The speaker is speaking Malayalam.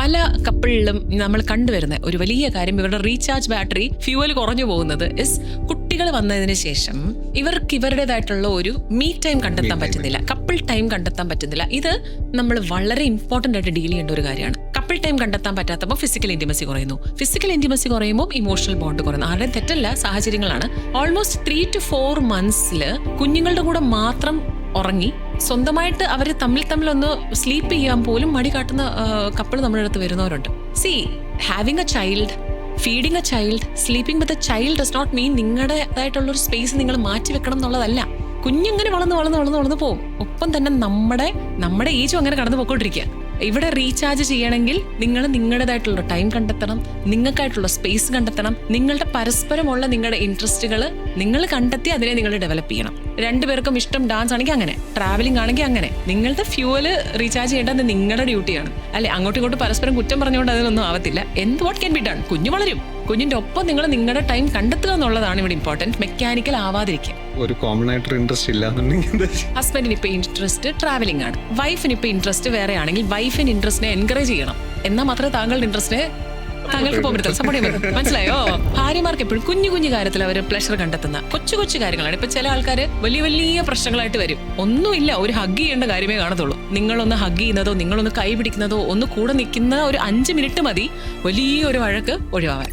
പല കപ്പിളിലും നമ്മൾ കണ്ടുവരുന്ന ഒരു വലിയ കാര്യം, ഇവരുടെ റീചാർജ് ബാറ്ററി ഫ്യൂവൽ കുറഞ്ഞു പോകുന്നത് ഇസ് കുട്ടികൾ വന്നതിന് ശേഷം ഇവർക്ക് ഇവരുടേതായിട്ടുള്ള ഒരു മീ ടൈം കണ്ടെത്താൻ പറ്റുന്നില്ല, കപ്പിൾ ടൈം കണ്ടെത്താൻ പറ്റുന്നില്ല. ഇത് നമ്മൾ വളരെ ഇമ്പോർട്ടന്റ് ആയിട്ട് ഡീൽ ചെയ്യേണ്ട ഒരു കാര്യമാണ്. കപ്പിൾ ടൈം കണ്ടെത്താൻ പറ്റാത്തപ്പോൾ ഫിസിക്കൽ ഇന്റിമസി കുറയുന്നു, ഫിസിക്കൽ ഇന്റിമസി കുറയുമ്പോൾ ഇമോഷണൽ ബോണ്ട് കുറയുന്നു. ആരുടെയും തെറ്റല്ല, സാഹചര്യങ്ങളാണ്. ഓൾമോസ്റ്റ് 3 to 4 months കുഞ്ഞുങ്ങളുടെ കൂടെ മാത്രം ഉറങ്ങി സ്വന്തമായിട്ട് അവർ തമ്മിൽ ഒന്ന് സ്ലീപ്പ് ചെയ്യാൻ പോലും മടി കാട്ടുന്ന കപ്പിൾ നമ്മുടെ അടുത്ത് വരുന്നവരുണ്ട്. See, having a child, feeding a child, sleeping with a child does not mean നിങ്ങളുടേതായിട്ടുള്ളൊരു സ്പേസ് നിങ്ങൾ മാറ്റി വെക്കണം എന്നുള്ളതല്ല. കുഞ്ഞിങ്ങനെ വളർന്ന് പോകും. ഒപ്പം തന്നെ നമ്മുടെ ഏജും അങ്ങനെ കടന്നു പോയിക്കൊണ്ടിരിക്കുക. ഇവിടെ റീചാർജ് ചെയ്യണമെങ്കിൽ നിങ്ങൾ നിങ്ങളുടേതായിട്ടുള്ള ടൈം കണ്ടെത്തണം, നിങ്ങൾക്കായിട്ടുള്ള സ്പേസ് കണ്ടെത്തണം, നിങ്ങളുടെ പരസ്പരമുള്ള നിങ്ങളുടെ ഇൻട്രസ്റ്റുകൾ നിങ്ങൾ കണ്ടെത്തി അതിനെ നിങ്ങൾ ഡെവലപ്പ് ചെയ്യണം. രണ്ടുപേർക്കും ഇഷ്ടം ഡാൻസ് ആണെങ്കിൽ അങ്ങനെ, ട്രാവലിംഗ് ആണെങ്കിൽ അങ്ങനെ. നിങ്ങളുടെ ഫ്യൂവല് റീചാർജ് ചെയ്യേണ്ടത് നിങ്ങളുടെ ഡ്യൂട്ടിയാണ് അല്ലെ. അങ്ങോട്ടും ഇങ്ങോട്ടും പരസ്പരം കുറ്റം പറഞ്ഞുകൊണ്ട് അതിനൊന്നും ആവത്തില്ല. What can be done? കുഞ്ഞു വളരും, കുഞ്ഞിന്റെ ഒപ്പം നിങ്ങൾ നിങ്ങളുടെ ടൈം കണ്ടെത്തുക എന്നുള്ളതാണ് ഇവിടെ ഇമ്പോർട്ടന്റ്. മെക്കാനിക്കൽ ആവാതിരിക്കുക. ഒരു കോമൺ ആയിട്ട് ഇൻട്രസ്റ്റ് ഇല്ലാന്നുണ്ടെങ്കിൽ ഹസ്ബൻഡിന് ഇപ്പൊ ഇൻട്രസ്റ്റ് ട്രാവലിംഗ് ആണ്, വൈഫിന് ഇപ്പൊ ഇൻട്രസ്റ്റ് വേറെ ആണെങ്കിൽ വൈഫിന് ഇൻട്രസ്റ്റിനെ എൻകറേജ് ചെയ്യണം. എന്നാൽ മാത്രമേ താങ്കളുടെ ഇൻട്രസ്റ്റിനെ താങ്കൾക്ക് പോകാൻ പറ്റത്തില്ല, സപ്പോർട്ട് ചെയ്യാൻ പറ്റും. മനസ്സിലായോ? ഭാര്യമാർക്ക് എപ്പോഴും കുഞ്ഞു കാര്യത്തിൽ അവർ പ്ലഷർ കണ്ടെത്തുന്ന കൊച്ചു കാര്യങ്ങളാണ്. ഇപ്പൊ ചില ആൾക്കാർ വലിയ പ്രശ്നങ്ങളായിട്ട് വരും. ഒന്നുമില്ല, ഒരു ഹഗ് ചെയ്യേണ്ട കാര്യമേ കാണത്തുള്ളൂ. നിങ്ങളൊന്ന് ഹഗ് ചെയ്യുന്നതോ നിങ്ങളൊന്ന് കൈ പിടിക്കുന്നതോ ഒന്ന് കൂടെ നിൽക്കുന്ന ഒരു 5 minute മതി വലിയൊരു വഴക്ക് ഒഴിവാവാൻ.